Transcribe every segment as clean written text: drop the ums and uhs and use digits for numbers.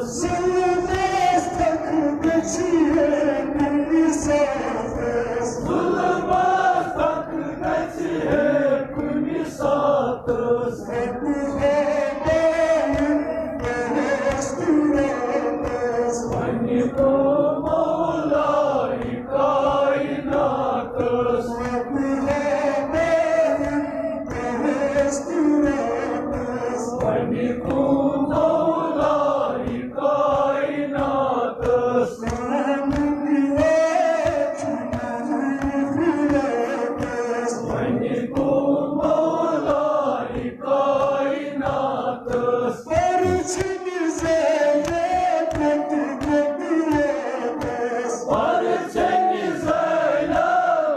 Zulmaz takıp geçiyor misafir. Zulmaz takıp geçiyor misafir. Vanikum Mevla-i kainatız. Vanikum Mevla-i kainatız. Vanikum Mevla-i kainatız. Barçeniz öyle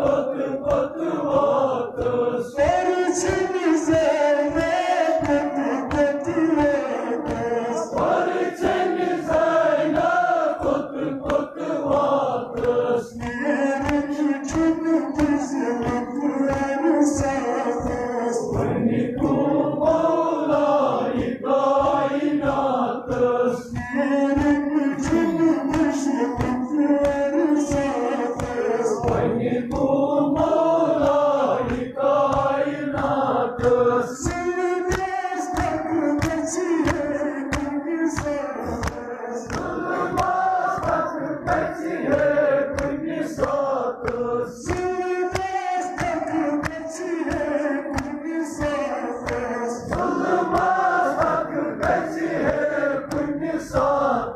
batı batı batız. Barçeniz öyle batı batı batız. Vanikum Mevla-i kainatız. Vanikum Mevla-i kainatız. Zulmaz takıp geçiyor misafir. Zulmaz takıp geçiyor misafir.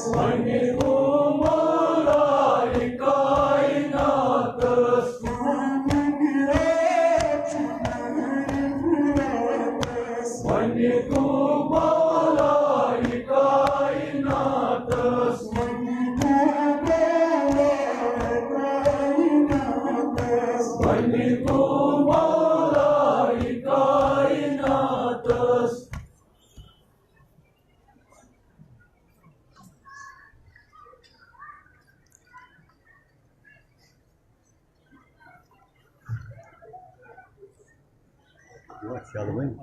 Vanikum Mevla-i kainatız. Vanikum Mevla-i kainatız. Vanikum Mevla-i kainatız. Vanikum Mevla-i kainatız. Yavaş, çalmayın.